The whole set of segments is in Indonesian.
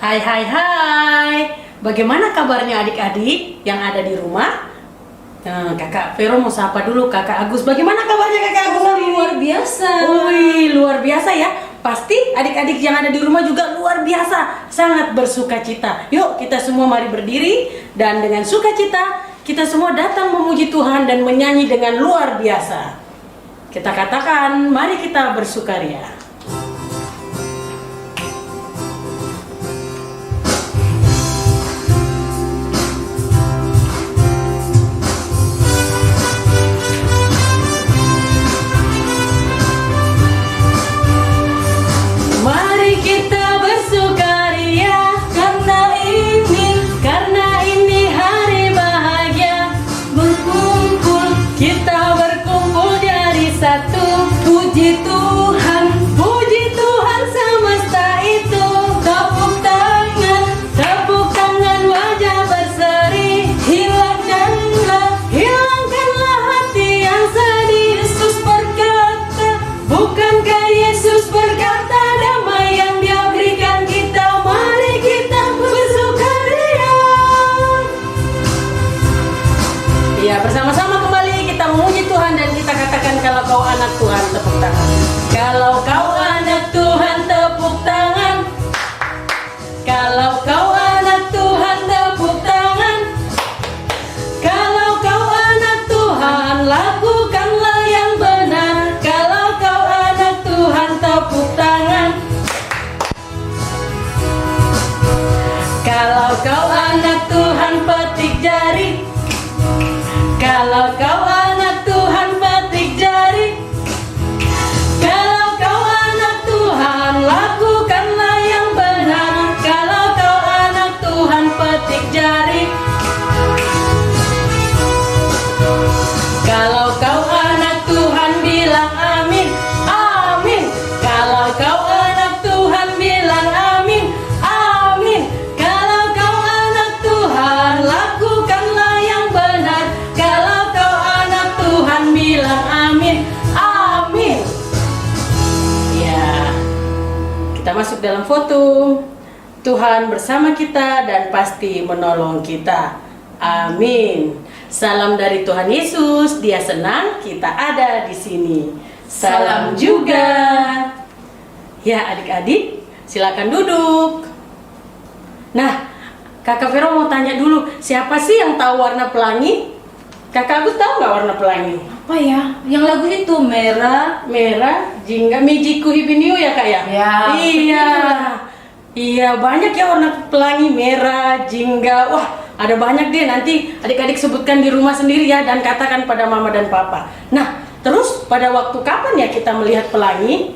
Hai hai hai. Bagaimana kabarnya adik-adik yang ada di rumah? Kakak Vero mau sapa dulu Kakak Agus. Bagaimana kabarnya Kakak Agus? Luar biasa. Wih, luar biasa ya. Pasti adik-adik yang ada di rumah juga luar biasa, sangat bersukacita. Yuk kita semua mari berdiri dan dengan sukacita kita semua datang memuji Tuhan dan menyanyi dengan luar biasa. Kita katakan, mari kita bersukaria. Mari kita bersukaria karena ini hari bahagia. Berkumpul, kita berkumpul jadi satu. Puji Tuhan semesta itu. Tepuk tangan wajah berseri. Hilangkanlah hati yang sedih. Yesus berkata, bukankah Yesus berkata damai yang Dia berikan kita? Mari kita bersukaria. Ya, bersama-sama kembali kita memuji Tuhan dan kita katakan, kalau kau anak Tuhan tepuk tangan. Kalau kau anak Tuhan tepuk tangan. Kalau kau anak Tuhan tepuk tangan. Kalau kau anak Tuhan lakukanlah yang benar. Kalau kau anak Tuhan tepuk tangan. Kalau kau anak Tuhan petik jari. Kalau kau anak Tuhan petik jari. Kalau kau anak Tuhan lakukanlah yang benar. Kalau kau anak Tuhan petik jari. Kalau kau anak Tuhan bilang amin, amin. Kalau kau anak Tuhan bilang amin, amin. Kalau kau anak Tuhan lakukanlah yang benar. Kalau kau anak Tuhan bilang amin, amin. Ya, kita masuk dalam foto. Tuhan bersama kita dan pasti menolong kita. Amin. Salam dari Tuhan Yesus. Dia senang kita ada di sini. Salam juga. Ya, adik-adik, silakan duduk. Nah, Kakak Vero mau tanya dulu, siapa sih yang tahu warna pelangi? Kakak Agus tahu nggak warna pelangi? Apa ya? Yang lagu itu merah. Merah, jingga, mijiku hibiniu ya Kak ya? Ya. Iya. Iya, banyak ya warna pelangi, merah, jingga. Wah, ada banyak deh, nanti adik-adik sebutkan di rumah sendiri ya dan katakan pada mama dan papa. Nah, terus pada waktu kapan ya kita melihat pelangi?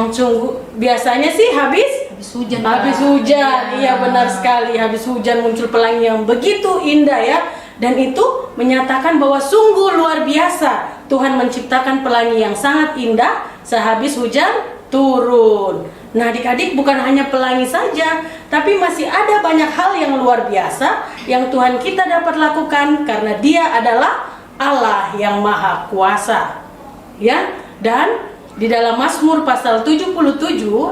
Sungguh biasanya sih habis hujan. Habis hujan, iya benar sekali. Habis hujan muncul pelangi yang begitu indah ya. Dan itu menyatakan bahwa sungguh luar biasa Tuhan menciptakan pelangi yang sangat indah sehabis hujan turun. Nah, adik-adik, bukan hanya pelangi saja, tapi masih ada banyak hal yang luar biasa yang Tuhan kita dapat lakukan karena Dia adalah Allah yang Maha Kuasa. Ya, dan di dalam Mazmur pasal 77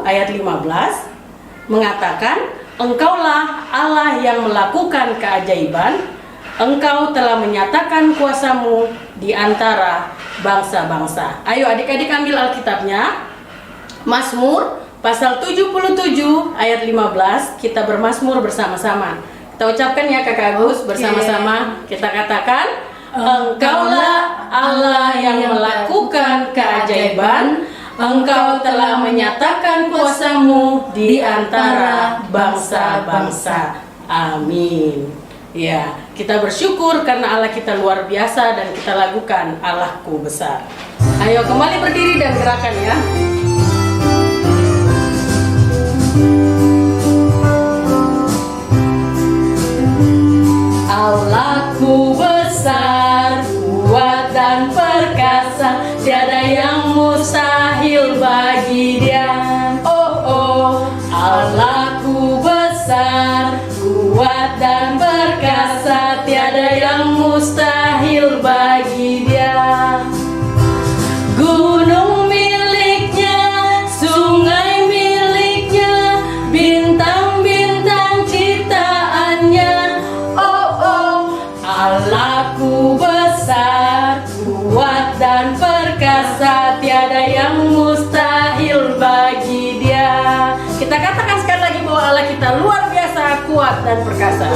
ayat 15 mengatakan, Engkaulah Allah yang melakukan keajaiban, Engkau telah menyatakan kuasamu di antara bangsa-bangsa. Ayo adik-adik ambil Alkitabnya. Mazmur pasal 77 ayat 15. Kita bermazmur bersama-sama. Kita ucapkan ya Kakak Agus bersama-sama. Kita katakan, Engkaulah Allah yang melakukan keajaiban, Engkau telah menyatakan kuasamu di antara bangsa-bangsa. Amin. Ya, kita bersyukur karena Allah kita luar biasa dan kita lakukan Allahku besar. Ayo kembali berdiri dan gerakan ya. Allahku besar, kuat dan perkasa, tiada yang mustahil bagi Dia. Oh oh, Allahku besar, kuat dan perkasa, tiada yang mustahil bagi Dia. Gunung miliknya, sungai miliknya, bintang tiada yang mustahil bagi Dia. Kita katakan sekali lagi bahwa Allah kita luar biasa, kuat dan perkasa.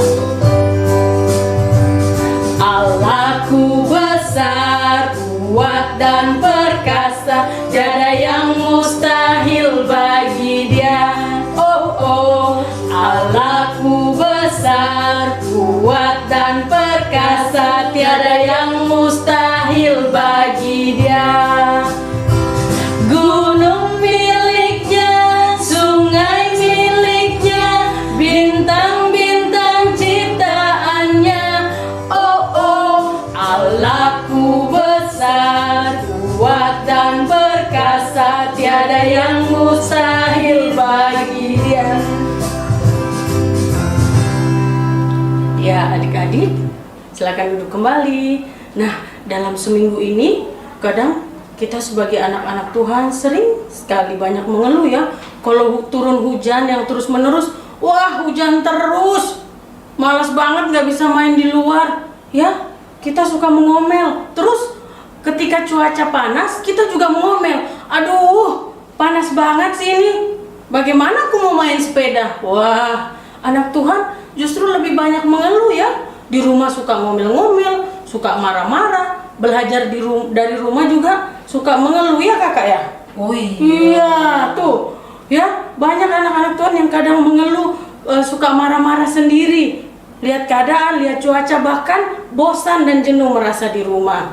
Allahku besar, kuat dan perkasa, tiada yang mustahil bagi Dia. Oh oh, Allahku besar, kuat dan perkasa, tiada yang mustahil bagi Dia. Gunung miliknya, sungai miliknya, bintang-bintang ciptaannya. Oh oh, Allahku besar, kuat dan perkasa, tiada yang mustahil bagi Dia. Ya adik-adik, silakan duduk kembali. Nah, dalam seminggu ini kadang kita sebagai anak-anak Tuhan sering sekali banyak mengeluh ya. Kalau turun hujan yang terus menerus, wah hujan terus, malas banget nggak bisa main di luar ya. Kita suka mengomel. Terus ketika cuaca panas kita juga mengomel, aduh panas banget sih ini, bagaimana aku mau main sepeda. Wah, anak Tuhan justru lebih banyak mengeluh ya. Di rumah suka ngomel-ngomel, suka marah-marah, belajar dari rumah juga suka mengeluh ya kakak ya. Oh Iya tuh ya, banyak anak-anak Tuhan yang kadang mengeluh, suka marah-marah sendiri, lihat keadaan, lihat cuaca, bahkan bosan dan jenuh merasa di rumah.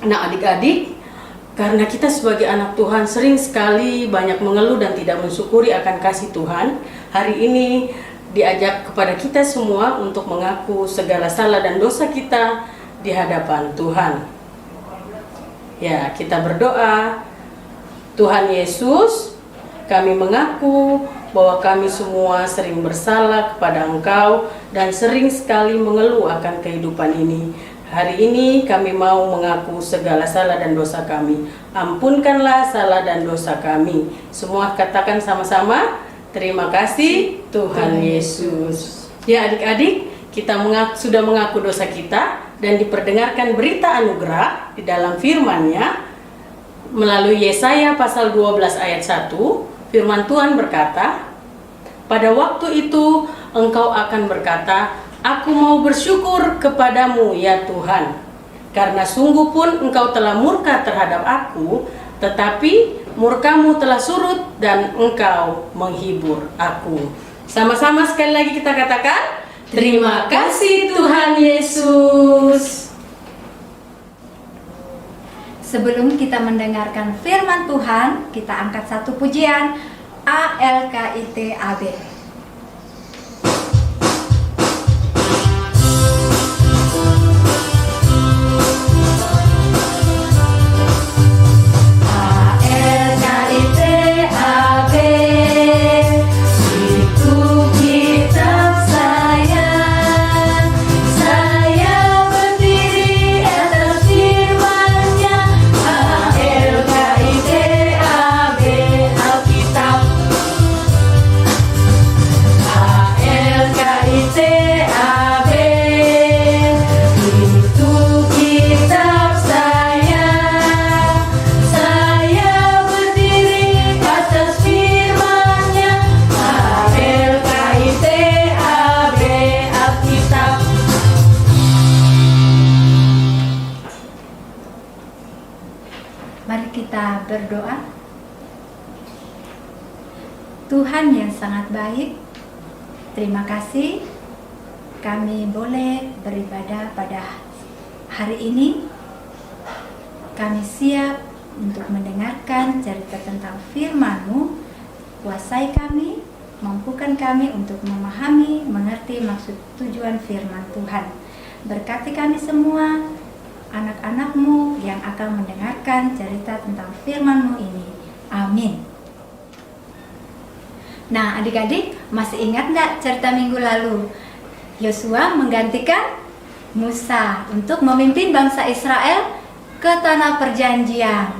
Nah adik-adik, karena kita sebagai anak Tuhan sering sekali banyak mengeluh dan tidak mensyukuri akan kasih Tuhan, hari ini diajak kepada kita semua untuk mengaku segala salah dan dosa kita di hadapan Tuhan. Ya, kita berdoa. Tuhan Yesus, kami mengaku bahwa kami semua sering bersalah kepada Engkau dan sering sekali mengeluh akan kehidupan ini. Hari ini kami mau mengaku segala salah dan dosa kami. Ampunkanlah salah dan dosa kami. Semua katakan sama-sama, terima kasih Tuhan Yesus. Ya adik-adik, kita sudah mengaku dosa kita dan diperdengarkan berita anugerah di dalam firman-Nya melalui Yesaya pasal 12 ayat 1. Firman Tuhan berkata, pada waktu itu engkau akan berkata, aku mau bersyukur kepadamu ya Tuhan, karena sungguh pun engkau telah murka terhadap aku, tetapi murkamu telah surut dan engkau menghibur aku. Sama-sama sekali lagi kita katakan, terima kasih Tuhan Yesus. Sebelum kita mendengarkan firman Tuhan, kita angkat satu pujian, ALKIT-AB. Mari kita berdoa. Tuhan yang sangat baik, terima kasih kami boleh beribadah pada hari ini. Kami siap untuk mendengarkan cerita tentang firman-Mu. Kuasai kami, mampukan kami untuk memahami, mengerti maksud tujuan firman Tuhan. Berkati kami semua, anak-anak-Mu yang akan mendengarkan cerita tentang firman-Mu ini. Amin. Nah adik-adik, masih ingat nggak cerita minggu lalu? Yosua menggantikan Musa untuk memimpin bangsa Israel ke tanah perjanjian.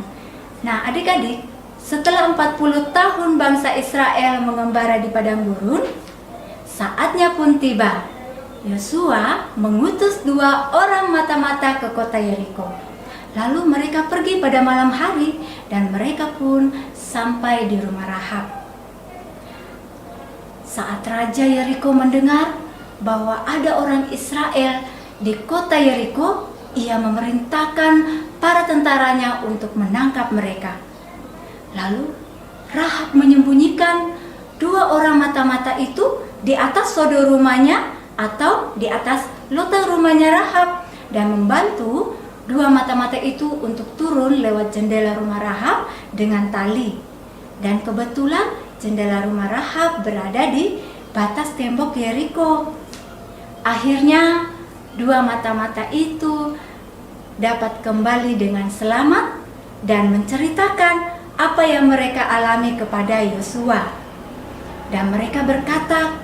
Nah adik-adik, setelah 40 tahun bangsa Israel mengembara di padang gurun, saatnya pun tiba. Yosua mengutus 2 orang mata-mata ke kota Yeriko. Lalu mereka pergi pada malam hari dan mereka pun sampai di rumah Rahab. Saat Raja Yeriko mendengar bahwa ada orang Israel di kota Yeriko, ia memerintahkan para tentaranya untuk menangkap mereka. Lalu Rahab menyembunyikan 2 orang mata-mata itu di atas sodor rumahnya atau di atas loteng rumahnya Rahab, dan membantu 2 mata-mata itu untuk turun lewat jendela rumah Rahab dengan tali. Dan kebetulan jendela rumah Rahab berada di batas tembok Yeriko. Akhirnya 2 mata-mata itu dapat kembali dengan selamat dan menceritakan apa yang mereka alami kepada Yosua. Dan mereka berkata,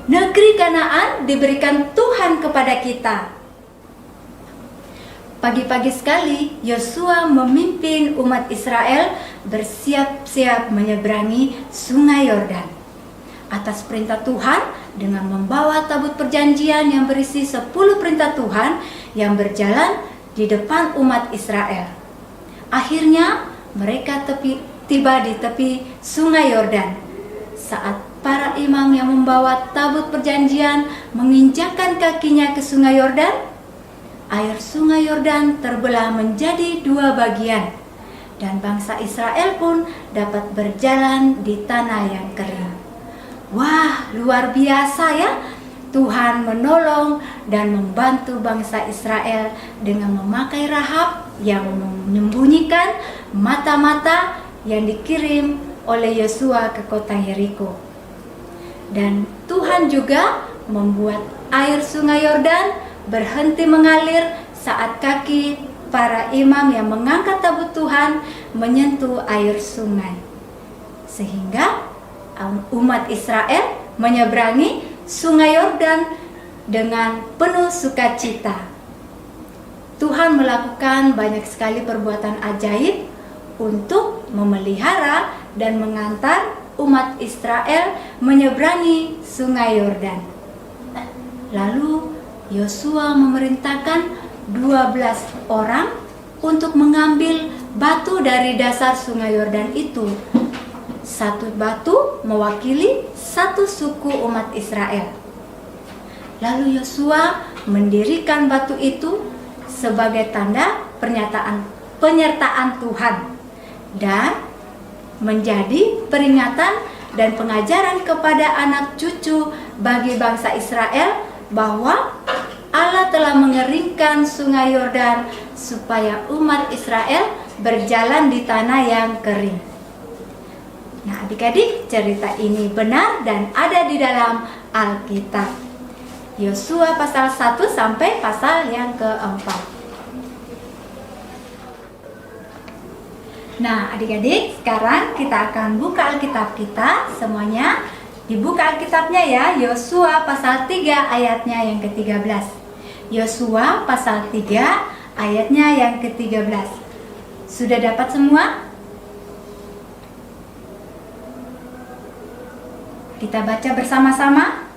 negeri Kanaan diberikan Tuhan kepada kita. Pagi-pagi sekali Yosua memimpin umat Israel bersiap-siap menyeberangi sungai Yordan. Atas perintah Tuhan, dengan membawa tabut perjanjian yang berisi 10 perintah Tuhan yang berjalan di depan umat Israel. Akhirnya mereka tiba di tepi sungai Yordan. Saat para imam yang membawa tabut perjanjian menginjakkan kakinya ke sungai Yordan, air sungai Yordan terbelah menjadi 2 bagian, dan bangsa Israel pun dapat berjalan di tanah yang kering. Wah, luar biasa ya! Tuhan menolong dan membantu bangsa Israel dengan memakai Rahab yang menyembunyikan mata-mata yang dikirim oleh Yosua ke kota Yeriko. Dan Tuhan juga membuat air sungai Yordan berhenti mengalir saat kaki para imam yang mengangkat tabut Tuhan menyentuh air sungai, sehingga umat Israel menyeberangi sungai Yordan dengan penuh sukacita. Tuhan melakukan banyak sekali perbuatan ajaib untuk memelihara dan mengantar umat Israel menyeberangi sungai Yordan. Lalu Yosua memerintahkan 12 orang untuk mengambil batu dari dasar sungai Yordan itu. 1 batu mewakili 1 suku umat Israel. Lalu Yosua mendirikan batu itu sebagai tanda penyertaan Tuhan dan menjadi peringatan dan pengajaran kepada anak cucu bagi bangsa Israel bahwa Allah telah mengeringkan sungai Yordan supaya umat Israel berjalan di tanah yang kering. Nah, adik-adik, cerita ini benar dan ada di dalam Alkitab. Yosua pasal 1 sampai pasal yang keempat. Nah, adik-adik, sekarang kita akan buka Alkitab kita semuanya. Dibuka Alkitabnya ya, Yosua pasal 3 ayatnya yang ke-13. Yosua pasal 3 ayatnya yang ke-13. Sudah dapat semua? Kita baca bersama-sama.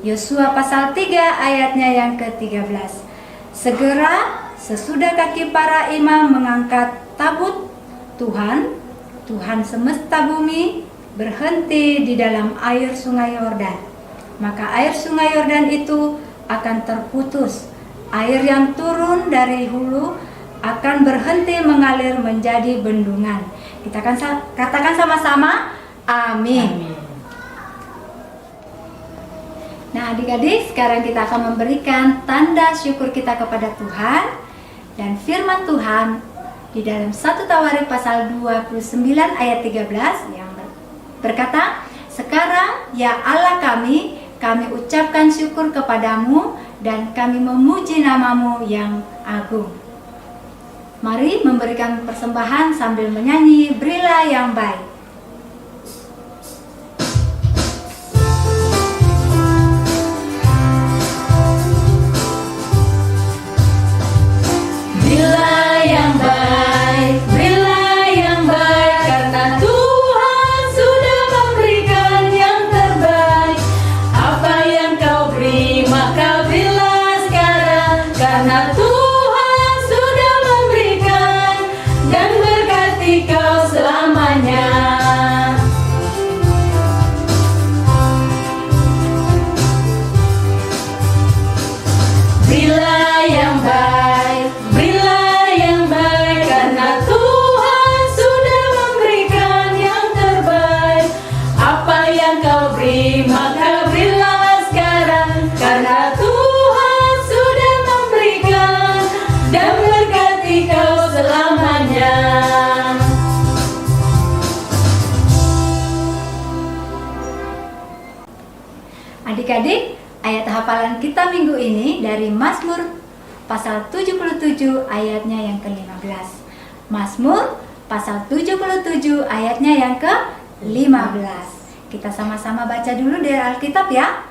Yosua pasal 3 ayatnya yang ke-13. Segera sesudah kaki para imam mengangkat tabut Tuhan semesta bumi berhenti di dalam air sungai Yordan. Maka air sungai Yordan itu akan terputus. Air yang turun dari hulu akan berhenti mengalir menjadi bendungan. Kita akan katakan sama-sama, amin. Nah, adik-adik, sekarang kita akan memberikan tanda syukur kita kepada Tuhan. Dan firman Tuhan di dalam 1 Tawarik pasal 29 ayat 13 yang berkata, sekarang ya Allah kami ucapkan syukur kepadamu dan kami memuji namamu yang agung. Mari memberikan persembahan sambil menyanyi Berilah yang baik. Berilah yang baik, berilah yang baik, karena Tuhan sudah memberikan yang terbaik. Apa yang kau beri, maka berilah sekarang, karena Tuhan sudah memberikan hafalan kita minggu ini dari Mazmur pasal 77 ayatnya yang ke-15. Mazmur pasal 77 ayatnya yang ke-15. Kita sama-sama baca dulu dari Alkitab ya.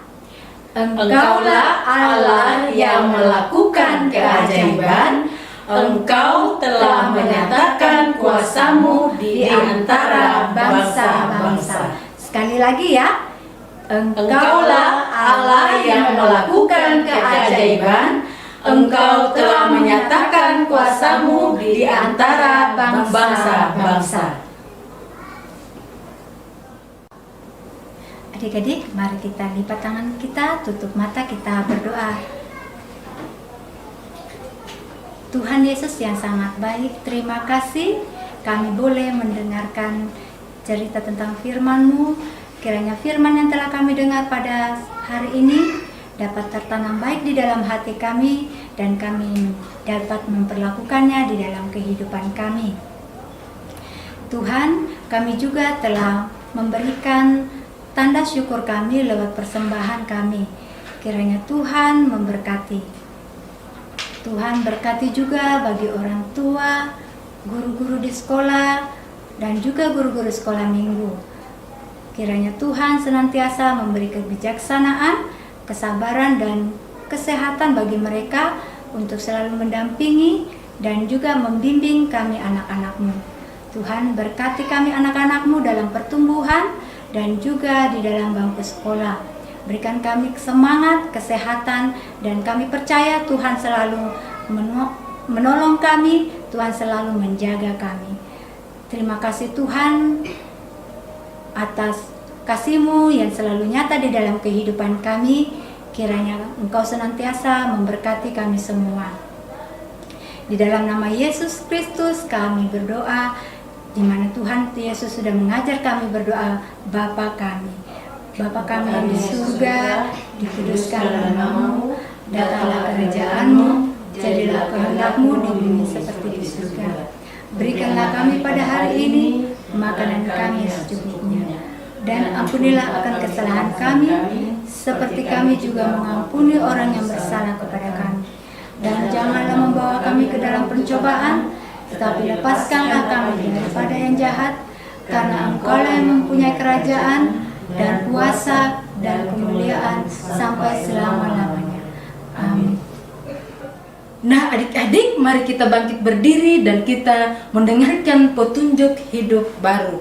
Engkaulah Allah yang melakukan keajaiban, Engkau telah menyatakan kuasa-Mu di antara bangsa-bangsa. Sekali lagi ya. Engkaulah Allah yang melakukan keajaiban, Engkau telah menyatakan kuasa-Mu di antara bangsa-bangsa. Adik-adik, mari kita lipat tangan kita, tutup mata, kita berdoa. Tuhan Yesus yang sangat baik, terima kasih kami boleh mendengarkan cerita tentang firman-Mu. Kiranya firman yang telah kami dengar pada hari ini dapat tertanam baik di dalam hati kami dan kami dapat memperlakukannya di dalam kehidupan kami. Tuhan, kami juga telah memberikan tanda syukur kami lewat persembahan kami. Kiranya Tuhan memberkati. Tuhan berkati juga bagi orang tua, guru-guru di sekolah, dan juga guru-guru sekolah minggu. Kiranya Tuhan senantiasa memberi kebijaksanaan, kesabaran, dan kesehatan bagi mereka untuk selalu mendampingi dan juga membimbing kami anak-anak-Mu. Tuhan berkati kami anak-anak-Mu dalam pertumbuhan dan juga di dalam bangku sekolah. Berikan kami semangat, kesehatan, dan kami percaya Tuhan selalu menolong kami, Tuhan selalu menjaga kami. Terima kasih Tuhan atas kasih-Mu yang selalu nyata di dalam kehidupan kami. Kiranya Engkau senantiasa memberkati kami semua. Di dalam nama Yesus Kristus kami berdoa, di mana Tuhan Yesus sudah mengajar kami berdoa, Bapa kami. Bapa kami yang di surga, dikuduskanlah nama-Mu, datanglah kerajaan-Mu, jadilah kehendak-Mu di bumi seperti di surga. Berikanlah kami pada hari ini makanan kami secukupnya, dan ampunilah akan kesalahan kami, seperti kami juga mengampuni orang yang bersalah kepada kami. Dan janganlah membawa kami ke dalam pencobaan, tetapi lepaskanlah kami daripada yang jahat, karena Engkau yang mempunyai kerajaan dan kuasa dan kemuliaan sampai selama-lamanya. Amin. Nah adik-adik, mari kita bangkit berdiri dan kita mendengarkan petunjuk hidup baru.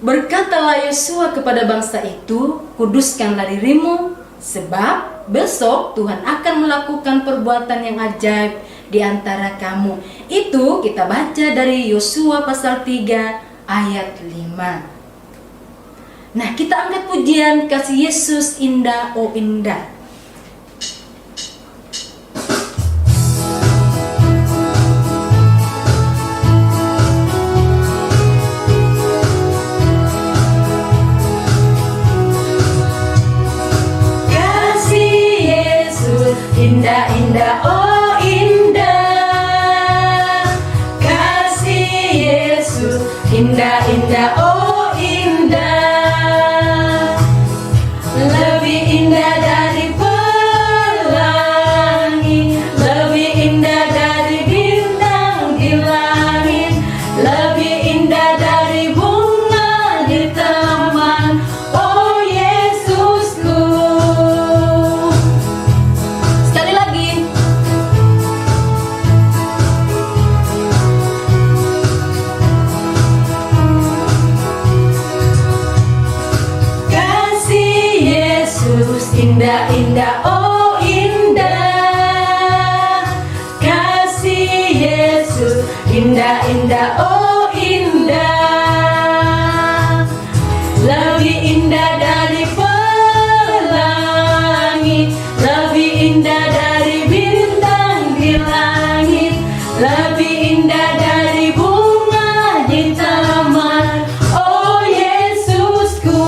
Berkatalah Yosua kepada bangsa itu, kuduskanlah dirimu, sebab besok Tuhan akan melakukan perbuatan yang ajaib di antara kamu. Itu kita baca dari Yosua pasal 3 ayat 5. Nah, kita angkat pujian kasih Yesus indah, oh indah. Kasih Yesus indah-indah, oh indah. Kasih Yesus indah-indah, oh indah. Lebih indah dari pelangi, lebih indah dari bintang di langit, lebih indah dari bunga di taman, oh Yesusku. Sekali lagi. Kasih Yesus indah-indah, oh indah. Kasih Yesus indah-indah, oh indah. Lebih indah dari pelangi, lebih indah dari bintang di langit, lebih indah dari bunga di taman, oh Yesusku.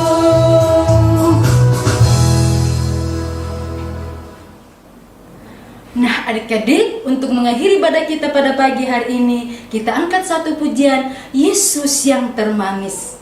Nah adik-adik, untuk mengakhiri ibadah kita pada pagi hari ini, kita angkat satu pujian, Yesus yang termanis.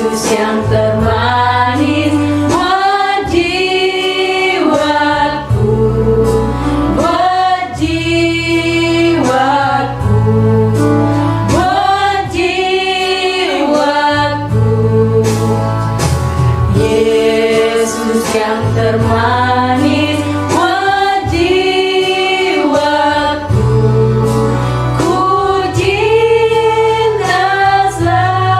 Yesus yang termanis buat jiwaku, buat jiwaku, buat jiwaku. Yesus yang termanis buat jiwaku, ku cinta selamanya.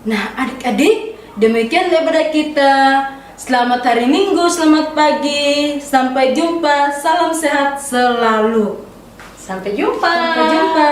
Nah, adik-adik, demikian daripada kita. Selamat hari Minggu, selamat pagi, sampai jumpa, salam sehat selalu. Sampai jumpa. Sampai jumpa.